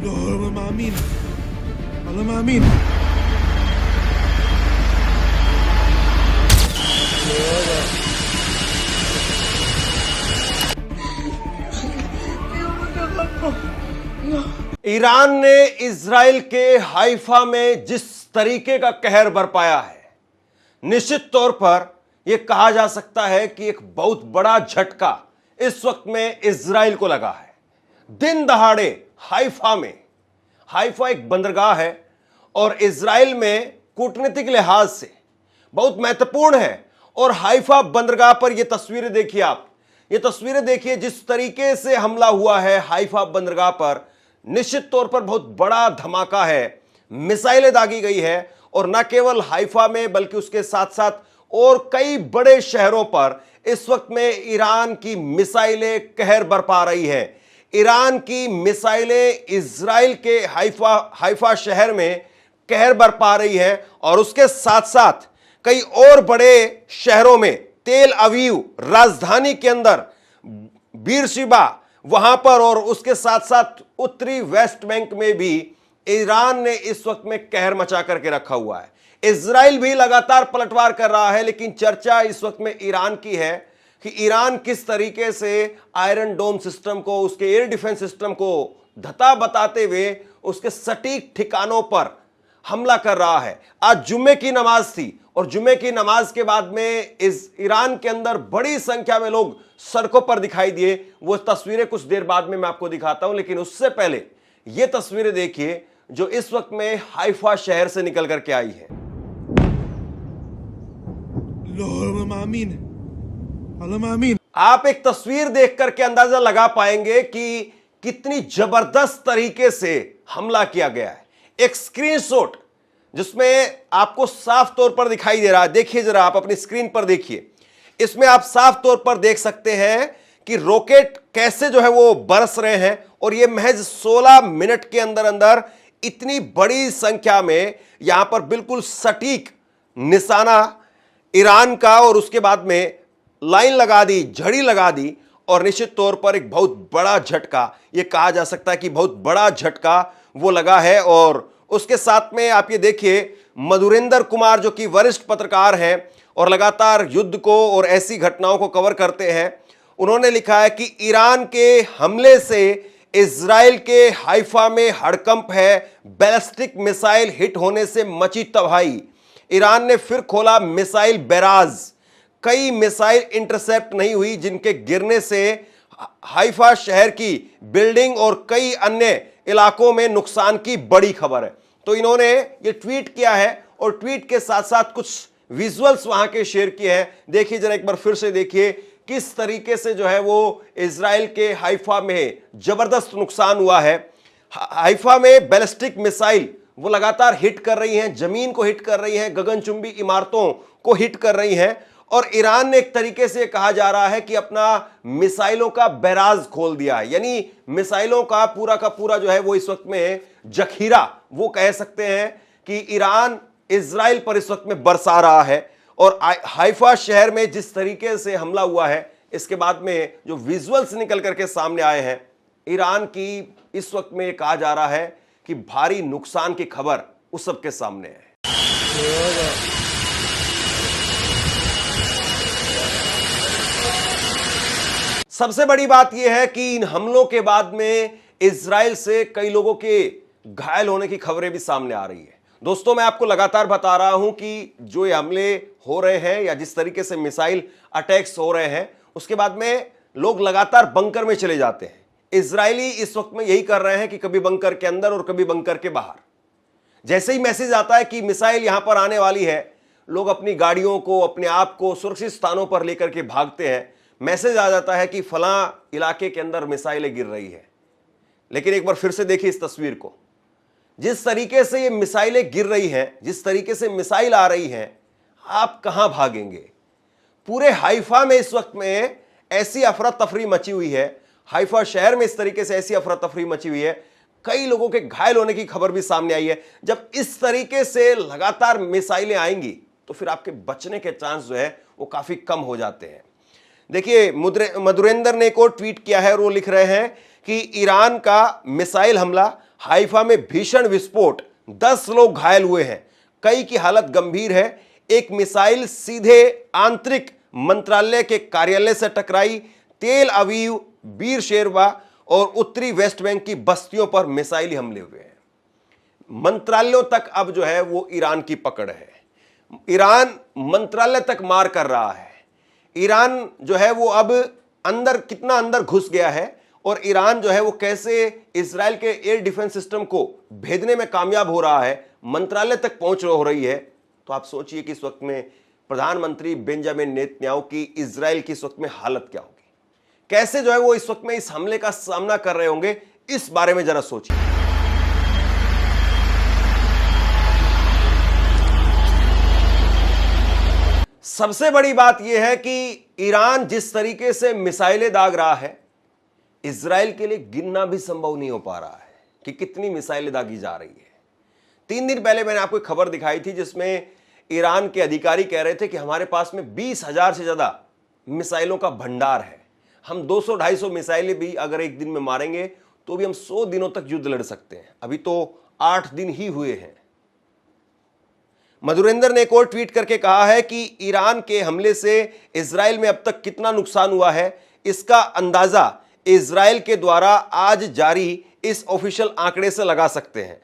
Wala maamin. Wala maamin. Iran ने Israel के Haifa में जिस तरीके का कहर बरपाया है, निश्चित तौर पर यह कहा जा सकता है कि एक बहुत बड़ा झटका इस वक्त में इजराइल को लगा है। दिन दहाड़े हाइफा में, हाइफा एक बंदरगाह है और इजराइल में कूटनीतिक लिहाज से बहुत महत्वपूर्ण है। और हाइफा बंदरगाह पर यह तस्वीरें देखिए, आप ये तस्वीरें देखिए जिस तरीके से हमला हुआ है हाइफा बंदरगाह पर। निश्चित तौर पर बहुत बड़ा धमाका है, मिसाइलें दागी गई है और न केवल हाइफा में बल्कि उसके साथ साथ और कई बड़े शहरों पर इस वक्त में ईरान की मिसाइलें कहर बरपा रही है। ईरान की मिसाइलें इजराइल के हाइफा शहर में कहर बरपा रही है और उसके साथ साथ कई और बड़े शहरों में, तेल अवीव राजधानी के अंदर, बीरशिबा वहां पर और उसके साथ साथ उत्तरी वेस्ट बैंक में भी ईरान ने इस वक्त में कहर मचा करके रखा हुआ है। इजराइल भी लगातार पलटवार कर रहा है, लेकिन चर्चा इस वक्त में ईरान की है कि ईरान किस तरीके से आयरन डोम सिस्टम को, उसके एयर डिफेंस सिस्टम को धता बताते हुए उसके सटीक ठिकानों पर हमला कर रहा है। आज जुम्मे की नमाज थी और जुम्मे की नमाज के बाद में इस ईरान के अंदर बड़ी संख्या में लोग सड़कों पर दिखाई दिए। वो तस्वीरें कुछ देर बाद में मैं आपको दिखाता हूं, लेकिन उससे पहले ये तस्वीरें देखिए जो इस वक्त में हाइफा शहर से निकल करके आई है। Wala maamin. Wala maamin. आप एक तस्वीर देख करके अंदाजा लगा पाएंगे कि कितनी जबरदस्त तरीके से हमला किया गया है। एक स्क्रीनशॉट जिसमें आपको साफ तौर पर दिखाई दे रहा है, देखिए जरा, आप अपनी स्क्रीन पर देखिए। इसमें आप साफ तौर पर देख सकते हैं कि रॉकेट कैसे जो है वो बरस रहे हैं और ये महज 16 मिनट के अंदर अंदर इतनी बड़ी संख्या में यहां पर बिल्कुल सटीक निशाना ईरान का, और उसके बाद में लाइन लगा दी, झड़ी लगा दी और निश्चित तौर पर एक बहुत बड़ा झटका, यह कहा जा सकता है कि बहुत बड़ा झटका वो लगा है। और उसके साथ में आप ये देखिए, मधुरेंद्र कुमार जो कि वरिष्ठ पत्रकार हैं और लगातार युद्ध को और ऐसी घटनाओं को कवर करते हैं, उन्होंने लिखा है कि ईरान के हमले से इजराइल के हाइफा में हड़कंप है, बैलिस्टिक मिसाइल हिट होने से मची तबाही। ईरान ने फिर खोला मिसाइल बैराज, कई मिसाइल इंटरसेप्ट नहीं हुई जिनके गिरने से हाइफा शहर की बिल्डिंग और कई अन्य इलाकों में नुकसान की बड़ी खबर है। तो इन्होंने ये ट्वीट किया है और ट्वीट के साथ साथ कुछ विजुअल्स वहां के शेयर किए हैं। देखिए जरा एक बार फिर से देखिए किस तरीके से जो है वो इजराइल के हाइफा में जबरदस्त नुकसान हुआ है। हाइफा में बैलिस्टिक मिसाइल वो लगातार हिट कर रही हैं, जमीन को हिट कर रही हैं, गगनचुंबी इमारतों को हिट कर रही हैं और ईरान ने एक तरीके से कहा जा रहा है कि अपना मिसाइलों का बैराज खोल दिया है। यानी मिसाइलों का पूरा जो है वो इस वक्त में जखीरा वो कह सकते हैं कि ईरान इजराइल पर इस वक्त में बरसा रहा है। और हाइफा शहर में जिस तरीके से हमला हुआ है, इसके बाद में जो विजुअल्स निकल करके सामने आए हैं, ईरान की इस वक्त में कहा जा रहा है कि भारी नुकसान की खबर उस सबके सामने है। सबसे बड़ी बात यह है कि इन हमलों के बाद में इजराइल से कई लोगों के घायल होने की खबरें भी सामने आ रही है। दोस्तों, मैं आपको लगातार बता रहा हूं कि जो ये हमले हो रहे हैं या जिस तरीके से मिसाइल अटैक्स हो रहे हैं, उसके बाद में लोग लगातार बंकर में चले जाते हैं। इजरायली इस वक्त में यही कर रहे हैं कि कभी बंकर के अंदर और कभी बंकर के बाहर। जैसे ही मैसेज आता है कि मिसाइल यहां पर आने वाली है, लोग अपनी गाड़ियों को, अपने आप को सुरक्षित स्थानों पर लेकर के भागते हैं। मैसेज आ जाता है कि फलां इलाके के अंदर मिसाइलें गिर रही है। लेकिन एक बार फिर से देखिए इस तस्वीर को, जिस तरीके से ये मिसाइलें गिर रही हैं, जिस तरीके से मिसाइल आ रही हैं, आप कहां भागेंगे? पूरे हाइफा में इस वक्त में ऐसी अफरा तफरी मची हुई है, हाइफा शहर में इस तरीके से ऐसी अफरा तफरी मची हुई है, कई लोगों के घायल होने की खबर भी सामने आई है। जब इस तरीके से लगातार मिसाइलें आएंगी तो फिर आपके बचने के चांस जो है वो काफी कम हो जाते हैं। देखिए, मधुरेंद्र ने एक और ट्वीट किया है और वो लिख रहे हैं कि ईरान का मिसाइल हमला हाइफा में भीषण विस्फोट, 10 लोग घायल हुए हैं, कई की हालत गंभीर है। एक मिसाइल सीधे आंतरिक मंत्रालय के कार्यालय से टकराई। तेल अवीव, बीर शेरवा और उत्तरी वेस्ट बैंक की बस्तियों पर मिसाइली हमले हुए हैं। मंत्रालयों तक अब जो है वो ईरान की पकड़ है। ईरान मंत्रालय तक मार कर रहा है। ईरान जो है वो अब अंदर कितना अंदर घुस गया है और ईरान जो है वो कैसे इजराइल के एयर डिफेंस सिस्टम को भेदने में कामयाब हो रहा है, मंत्रालय तक पहुंच हो रही है। तो आप सोचिए कि इस वक्त में प्रधानमंत्री बेंजामिन नेतन्याहू की इजराइल की इस वक्त में हालत क्या होगी, कैसे जो है वो इस वक्त में इस हमले का सामना कर रहे होंगे। इस बारे में जरा सोचिए। सबसे बड़ी बात यह है कि ईरान जिस तरीके से मिसाइलें दाग रहा है, इजराइल के लिए गिनना भी संभव नहीं हो पा रहा है कि कितनी मिसाइलें दागी जा रही है। 3 दिन पहले मैंने आपको एक खबर दिखाई थी जिसमें ईरान के अधिकारी कह रहे थे कि हमारे पास में 20,000 से ज्यादा मिसाइलों का भंडार है। हम 200-250 मिसाइलें भी अगर एक दिन में मारेंगे तो भी हम 100 दिनों तक युद्ध लड़ सकते हैं। अभी तो 8 दिन ही हुए हैं। मधुरेंद्र ने एक और ट्वीट करके कहा है कि ईरान के हमले से इजराइल में अब तक कितना नुकसान हुआ है, इसका अंदाजा इजराइल के द्वारा आज जारी इस ऑफिशियल आंकड़े से लगा सकते हैं।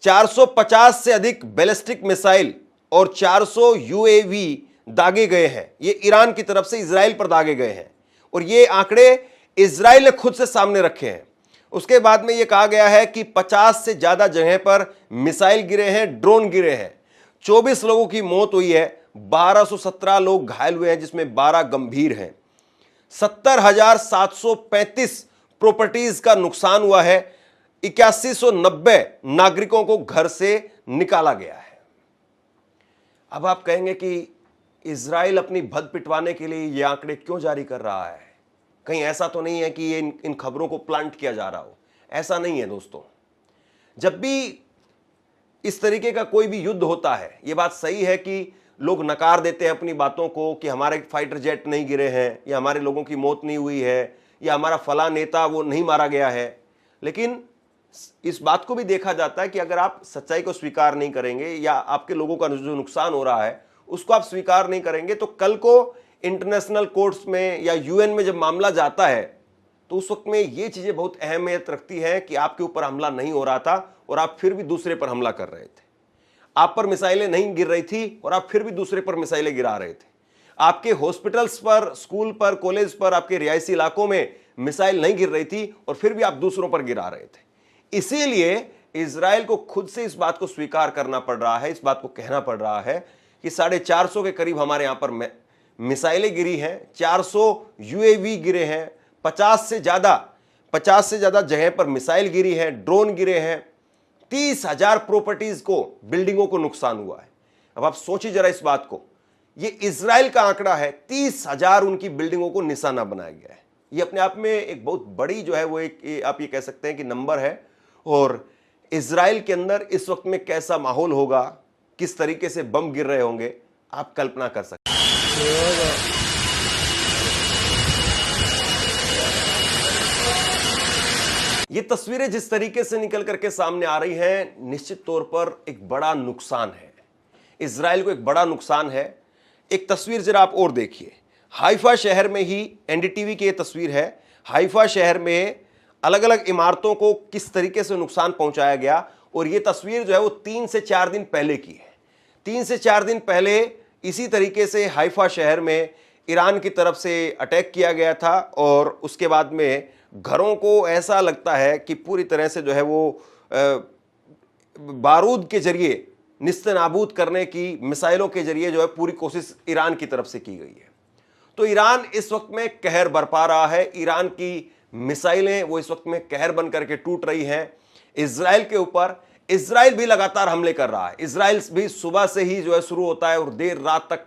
450 से अधिक बैलिस्टिक मिसाइल और 400 यूएवी दागे गए हैं। ये ईरान की तरफ से इजराइल पर दागे गए हैं और ये आंकड़े इजराइल ने खुद से सामने रखे हैं। उसके बाद में ये कहा गया है कि 50 से ज्यादा जगह पर मिसाइल गिरे हैं, ड्रोन गिरे हैं। 24 लोगों की मौत हुई है, 1217 लोग घायल हुए हैं जिसमें 12 गंभीर हैं। 70,735 प्रॉपर्टीज का नुकसान हुआ है। 8190 नागरिकों को घर से निकाला गया है। अब आप कहेंगे कि इजराइल अपनी भद पिटवाने के लिए ये आंकड़े क्यों जारी कर रहा है? कहीं ऐसा तो नहीं है कि ये इन खबरों को प्लांट किया जा रहा हो? ऐसा नहीं है दोस्तों। जब भी इस तरीके का कोई भी युद्ध होता है, ये बात सही है कि लोग नकार देते हैं अपनी बातों को कि हमारे फाइटर जेट नहीं गिरे हैं, या हमारे लोगों की मौत नहीं हुई है, या हमारा फला नेता वो नहीं मारा गया है। लेकिन इस बात को भी देखा जाता है कि अगर आप सच्चाई को स्वीकार नहीं करेंगे या आपके लोगों का जो नुकसान हो रहा है उसको आप स्वीकार नहीं करेंगे, तो कल को इंटरनेशनल कोर्ट्स में या यूएन में जब मामला जाता है तो उस वक्त में ये चीजें बहुत अहमियत रखती हैं कि आपके ऊपर हमला नहीं हो रहा था और आप फिर भी दूसरे पर हमला कर रहे थे। आप पर मिसाइलें नहीं गिर रही थी और आप फिर भी दूसरे पर मिसाइलें गिरा रहे थे। आपके हॉस्पिटल्स पर, स्कूल पर, कॉलेज पर, आपके रिहायशी इलाकों में मिसाइल नहीं गिर रही थी और फिर भी आप दूसरों पर गिरा रहे थे। इसीलिए इजराइल को खुद से इस बात को स्वीकार करना पड़ रहा है, इस बात को कहना पड़ रहा है कि 450 के करीब हमारे यहां पर मिसाइलें गिरी हैं, 400 यूएवी गिरे हैं, 50 से ज्यादा जगह पर मिसाइल गिरी है, ड्रोन गिरे हैं, 30,000 प्रॉपर्टीज को, बिल्डिंगों को नुकसान हुआ है। अब आप सोचिए जरा इस बात को, ये इजराइल का आंकड़ा है, 30,000 उनकी बिल्डिंगों को निशाना बनाया गया है। ये अपने आप में एक बहुत बड़ी जो है वो एक आप ये कह सकते हैं कि नंबर है। और इजराइल के अंदर इस वक्त में कैसा माहौल होगा, किस तरीके से बम गिर रहे होंगे, आप कल्पना कर सकते हैं। ये तस्वीरें जिस तरीके से निकल करके सामने आ रही हैं, निश्चित तौर पर एक बड़ा नुकसान है, इजराइल को एक बड़ा नुकसान है। एक तस्वीर जरा आप और देखिए, हाइफा शहर में ही, एनडीटीवी की ये तस्वीर है, हाइफा शहर में अलग अलग इमारतों को किस तरीके से नुकसान पहुंचाया गया। और ये तस्वीर जो है वो 3 से 4 दिन पहले की है। 3 से 4 दिन पहले इसी तरीके से हाइफा शहर में ईरान की तरफ से अटैक किया गया था और उसके बाद में घरों को ऐसा लगता है कि पूरी तरह से जो है वो बारूद के जरिए निस्तेनाबूद करने की, मिसाइलों के जरिए जो है पूरी कोशिश ईरान की तरफ से की गई है। तो ईरान इस वक्त में कहर बरपा रहा है। ईरान की मिसाइलें वो इस वक्त में कहर बन करके टूट रही हैं इजराइल के ऊपर। इजराइल भी लगातार हमले कर रहा है। इजराइल भी सुबह से ही जो है शुरू होता है और देर रात तक।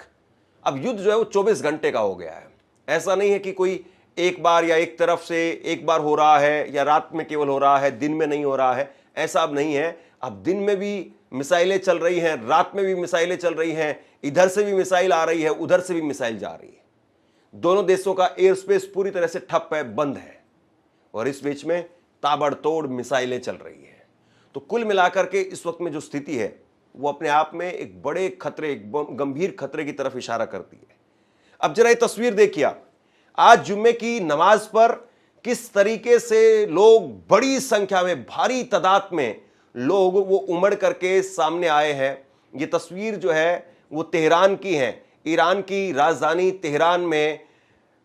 अब युद्ध जो है वो 24 घंटे का हो गया है। ऐसा नहीं है कि कोई एक बार या एक तरफ से एक बार हो रहा है या रात में केवल हो रहा है, दिन में नहीं हो रहा है, ऐसा अब नहीं है। अब दिन में भी मिसाइलें चल रही हैं, रात में भी मिसाइलें चल रही हैं, इधर से भी मिसाइल आ रही है, उधर से भी मिसाइल जा रही है। दोनों देशों का एयर स्पेस पूरी तरह से ठप है, बंद है और इस बीच में ताबड़तोड़ मिसाइलें चल रही है। तो कुल मिलाकर के इस वक्त में जो स्थिति है वो अपने आप में एक बड़े खतरे, एक गंभीर खतरे की तरफ इशारा करती है। अब जरा ये तस्वीर देखिए आप, आज जुम्मे की नमाज पर किस तरीके से लोग बड़ी संख्या में, भारी तादाद में लोग वो उमड़ करके सामने आए हैं। ये तस्वीर जो है वो तेहरान की है। ईरान की राजधानी तेहरान में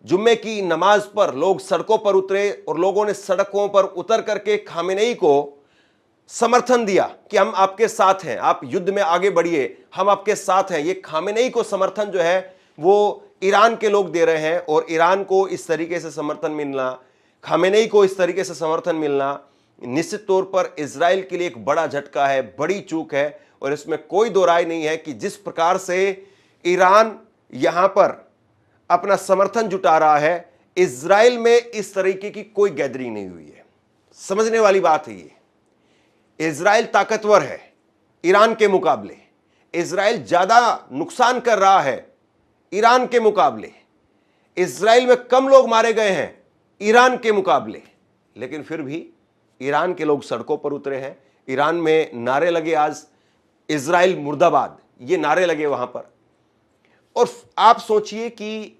जुम्मे की नमाज पर लोग सड़कों पर उतरे और लोगों ने सड़कों पर उतर करके खामेनेई को समर्थन दिया कि हम आपके साथ हैं, आप युद्ध में आगे बढ़िए, हम आपके साथ हैं। ये खामेनेई को समर्थन जो है वो ईरान के लोग दे रहे हैं और ईरान को इस तरीके से समर्थन मिलना, खामेनेई को इस तरीके से समर्थन मिलना निश्चित तौर पर इजराइल के लिए एक बड़ा झटका है, बड़ी चूक है। और इसमें कोई दो राय नहीं है कि जिस प्रकार से ईरान यहां पर अपना समर्थन जुटा रहा है, इजराइल में इस तरीके की कोई गैदरिंग नहीं हुई है। समझने वाली बात है ये। इजराइल ताकतवर है ईरान के मुकाबले, इजराइल ज्यादा नुकसान कर रहा है ईरान के मुकाबले, इजराइल में कम लोग मारे गए हैं ईरान के मुकाबले, लेकिन फिर भी ईरान के लोग सड़कों पर उतरे हैं। ईरान में नारे लगे, आज इजराइल मुर्दाबाद, ये नारे लगे वहां पर। और आप सोचिए कि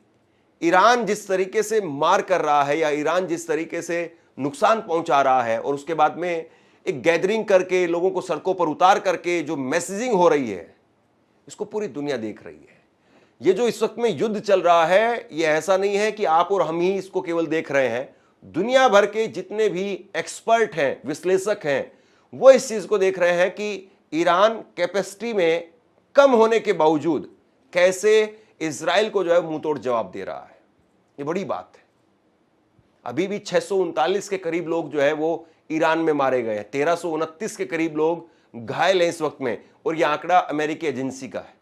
ईरान जिस तरीके से मार कर रहा है या ईरान जिस तरीके से नुकसान पहुंचा रहा है और उसके बाद में एक गैदरिंग करके लोगों को सड़कों पर उतार करके जो मैसेजिंग हो रही है, इसको पूरी दुनिया देख रही है। ये जो इस वक्त में युद्ध चल रहा है, ये ऐसा नहीं है कि आप और हम ही इसको केवल देख रहे हैं। दुनिया भर के जितने भी एक्सपर्ट हैं, विश्लेषक हैं, वो इस चीज को देख रहे हैं कि ईरान कैपेसिटी में कम होने के बावजूद कैसे इजराइल को जो है मुंह तोड़ जवाब दे रहा है। ये बड़ी बात है। अभी भी 639 के करीब लोग जो है वो ईरान में मारे गए हैं, 1329 के करीब लोग घायल हैं इस वक्त में, और यह आंकड़ा अमेरिकी एजेंसी का है।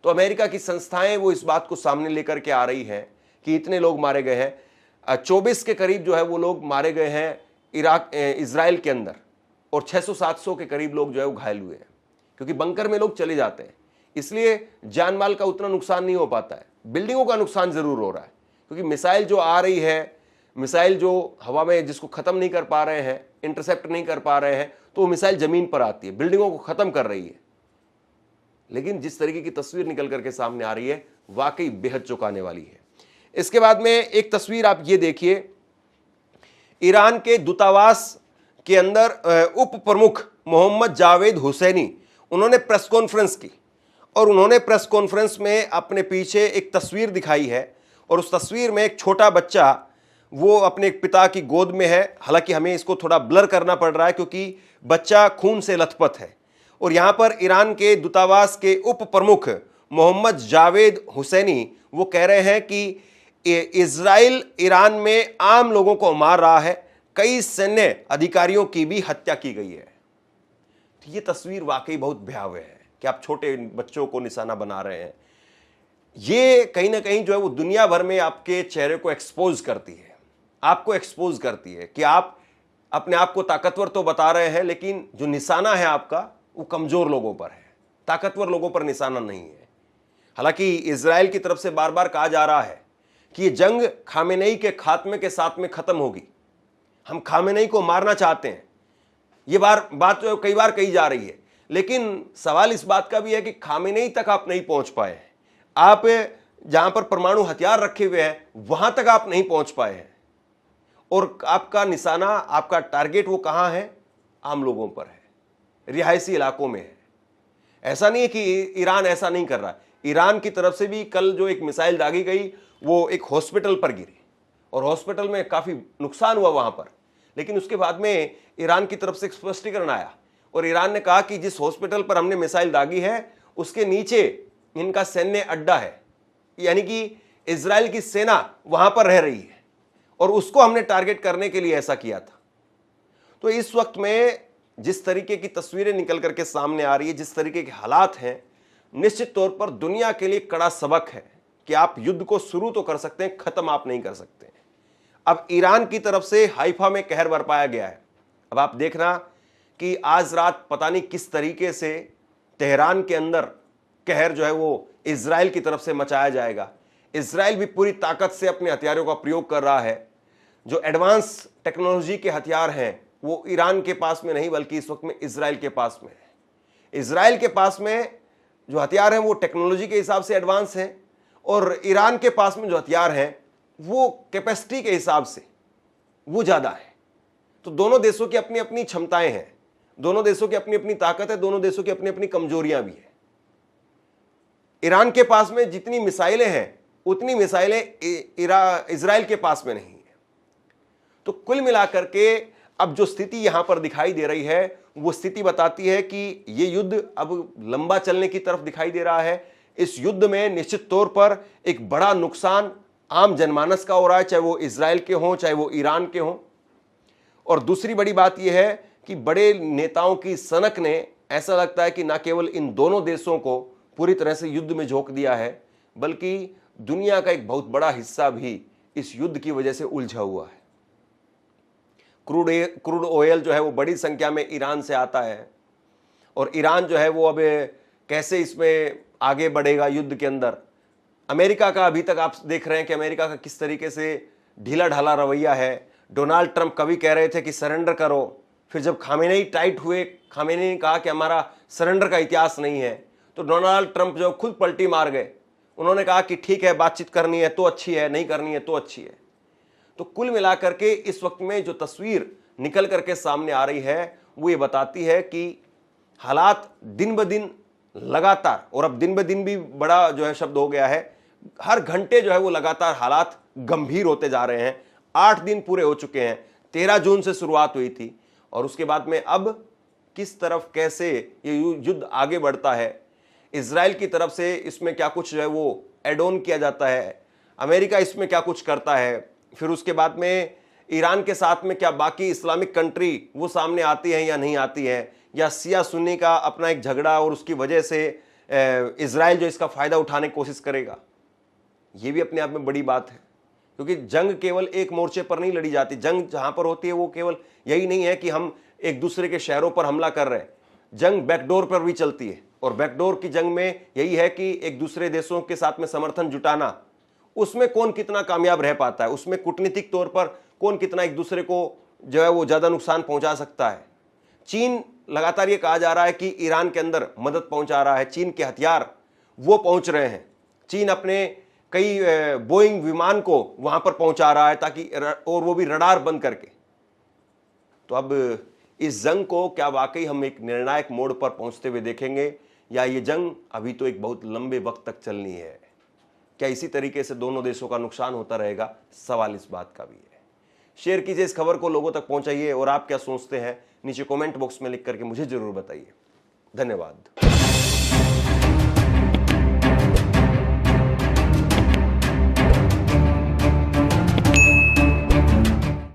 तो अमेरिका की संस्थाएं वो इस बात को सामने लेकर के आ रही हैं कि इतने लोग मारे गए हैं। 24 के करीब जो है वो लोग मारे गए हैं इजराइल के अंदर, और 600-700 के करीब लोग जो है वो घायल हुए हैं, क्योंकि बंकर में लोग चले जाते हैं, इसलिए जान माल का उतना नुकसान नहीं हो पाता है। बिल्डिंगों का नुकसान जरूर हो रहा है, क्योंकि मिसाइल जो आ रही है, मिसाइल जो हवा में जिसको खत्म नहीं कर पा रहे हैं, इंटरसेप्ट नहीं कर पा रहे हैं, तो वो मिसाइल जमीन पर आती है, बिल्डिंगों को खत्म कर रही है। लेकिन जिस तरीके की तस्वीर निकल करके सामने आ रही है, वाकई बेहद चौंकाने वाली है। इसके बाद में एक तस्वीर आप ये देखिए, ईरान के दूतावास के अंदर उप प्रमुख मोहम्मद जावेद हुसैनी, उन्होंने प्रेस कॉन्फ्रेंस की और उन्होंने प्रेस कॉन्फ्रेंस में अपने पीछे एक तस्वीर दिखाई है, और उस तस्वीर में एक छोटा बच्चा वो अपने पिता की गोद में है। हालांकि हमें इसको थोड़ा ब्लर करना पड़ रहा है क्योंकि बच्चा खून से लथपथ है। और यहां पर ईरान के दूतावास के उप प्रमुख मोहम्मद जावेद हुसैनी वो कह रहे हैं कि इजराइल ईरान में आम लोगों को मार रहा है, कई सैन्य अधिकारियों की भी हत्या की गई है। तो ये तस्वीर वाकई बहुत भयावह है कि आप छोटे बच्चों को निशाना बना रहे हैं। ये कहीं ना कहीं जो है वो दुनिया भर में आपके चेहरे को एक्सपोज करती है, आपको एक्सपोज करती है कि आप अपने आप को ताकतवर तो बता रहे हैं, लेकिन जो निशाना है आपका वो कमजोर लोगों पर है, ताकतवर लोगों पर निशाना नहीं है। हालांकि इजराइल की तरफ से बार बार कहा जा रहा है कि ये जंग खामेनेई के खात्मे के साथ में खत्म होगी, हम खामेनेई को मारना चाहते हैं। ये बात जो कई बार कही जा रही है, लेकिन सवाल इस बात का भी है कि खामेनेई तक आप नहीं पहुंच पाए हैं। आप जहां पर परमाणु हथियार रखे हुए हैं वहां तक आप नहीं पहुंच पाए हैं, और आपका निशाना, आपका टारगेट वो कहां है? आम लोगों पर है, रिहायशी इलाकों में है। ऐसा नहीं है कि ईरान ऐसा नहीं कर रहा है। ईरान की तरफ से भी कल जो एक मिसाइल दागी गई वो एक हॉस्पिटल पर गिरी, और हॉस्पिटल में काफी नुकसान हुआ वहां पर। लेकिन उसके बाद में ईरान की तरफ से एक स्पष्टीकरण आया, और ईरान ने कहा कि जिस हॉस्पिटल पर हमने मिसाइल दागी है उसके नीचे इनका सैन्य अड्डा है, यानी कि इजराइल की सेना वहां पर रह रही है, और उसको हमने टारगेट करने के लिए ऐसा किया था। तो इस वक्त में जिस तरीके की तस्वीरें निकल करके सामने आ रही है, जिस तरीके के हालात हैं, निश्चित तौर पर दुनिया के लिए कड़ा सबक है कि आप युद्ध को शुरू तो कर सकते हैं, खत्म आप नहीं कर सकते। अब ईरान की तरफ से हाइफा में कहर बरपाया गया है। अब आप देखना कि आज रात पता नहीं किस तरीके से तेहरान के अंदर कहर जो है वो इजराइल की तरफ से मचाया जाएगा। इजराइल भी पूरी ताकत से अपने हथियारों का प्रयोग कर रहा है। जो एडवांस टेक्नोलॉजी के हथियार हैं वो ईरान के पास में नहीं बल्कि इस वक्त में इजराइल के पास में है। इजराइल के पास में जो हथियार हैं वो टेक्नोलॉजी के हिसाब से एडवांस हैं और ईरान के पास में जो हथियार हैं वो कैपेसिटी के हिसाब से वो ज़्यादा है। तो दोनों देशों की अपनी अपनी क्षमताएं हैं, दोनों देशों की अपनी अपनी ताकत है, दोनों देशों की अपनी अपनी कमजोरियां भी है। ईरान के पास में जितनी मिसाइलें हैं उतनी मिसाइलें इजराइल के पास में नहीं है। तो कुल मिलाकर के अब जो स्थिति यहां पर दिखाई दे रही है वो स्थिति बताती है कि ये युद्ध अब लंबा चलने की तरफ दिखाई दे रहा है। इस युद्ध में निश्चित तौर पर एक बड़ा नुकसान आम जनमानस का हो रहा है, चाहे वो इजराइल के हों चाहे वो ईरान के हों। और दूसरी बड़ी बात यह है कि बड़े नेताओं की सनक ने ऐसा लगता है कि न केवल इन दोनों देशों को पूरी तरह से युद्ध में झोंक दिया है बल्कि दुनिया का एक बहुत बड़ा हिस्सा भी इस युद्ध की वजह से उलझा हुआ है। क्रूड ऑयल जो है वो बड़ी संख्या में ईरान से आता है और ईरान जो है वो अब कैसे इसमें आगे बढ़ेगा युद्ध के अंदर। अमेरिका का अभी तक आप देख रहे हैं कि अमेरिका का किस तरीके से ढीला ढाला रवैया है। डोनाल्ड ट्रंप कभी कह रहे थे कि सरेंडर करो, फिर जब खामेनेई टाइट हुए, खामेनेई ने कहा कि हमारा सरेंडर का इतिहास नहीं है, तो डोनाल्ड ट्रंप जो खुद पलटी मार गए। उन्होंने कहा कि ठीक है, बातचीत करनी है तो अच्छी है, नहीं करनी है तो अच्छी है। तो कुल मिलाकर के इस वक्त में जो तस्वीर निकल करके सामने आ रही है वो ये बताती है कि हालात दिन ब दिन लगातार, और अब दिन ब दिन भी बड़ा जो है शब्द हो गया है, हर घंटे जो है वो लगातार हालात गंभीर होते जा रहे हैं। 8 दिन पूरे हो चुके हैं, 13 जून से शुरुआत हुई थी और उसके बाद में अब किस तरफ कैसे ये युद्ध आगे बढ़ता है, इजराइल की तरफ से इसमें क्या कुछ जो है वो एड ऑन किया जाता है, अमेरिका इसमें क्या कुछ करता है, फिर उसके बाद में ईरान के साथ में क्या बाकी इस्लामिक कंट्री वो सामने आती हैं या नहीं आती है, या शिया सुन्नी का अपना एक झगड़ा और उसकी वजह से इजराइल जो इसका फायदा उठाने की कोशिश करेगा। ये भी अपने आप में बड़ी बात है क्योंकि जंग केवल एक मोर्चे पर नहीं लड़ी जाती। जंग जहां पर होती है वो केवल यही नहीं है कि हम एक दूसरे के शहरों पर हमला कर रहे हैं, जंग बैकडोर पर भी चलती है और बैकडोर की जंग में यही है कि एक दूसरे देशों के साथ में समर्थन जुटाना। उसमें कौन कितना कामयाब रह पाता है, उसमें कूटनीतिक तौर पर कौन कितना एक दूसरे को जो है वो ज्यादा नुकसान पहुंचा सकता है। चीन लगातार ये कहा जा रहा है कि ईरान के अंदर मदद पहुंचा रहा है, चीन के हथियार वो पहुंच रहे हैं, चीन अपने कई बोइंग विमान को वहां पर पहुंचा रहा है ताकि, और वो भी रडार बंद करके। तो अब इस जंग को क्या वाकई हम एक निर्णायक मोड़ पर पहुंचते हुए देखेंगे या ये जंग अभी तो एक बहुत लंबे वक्त तक चलनी है? क्या इसी तरीके से दोनों देशों का नुकसान होता रहेगा? सवाल इस बात का भी है। शेयर कीजिए इस खबर को, लोगों तक पहुंचाइए और आप क्या सोचते हैं नीचे कमेंट बॉक्स में लिख करके मुझे जरूर बताइए। धन्यवाद।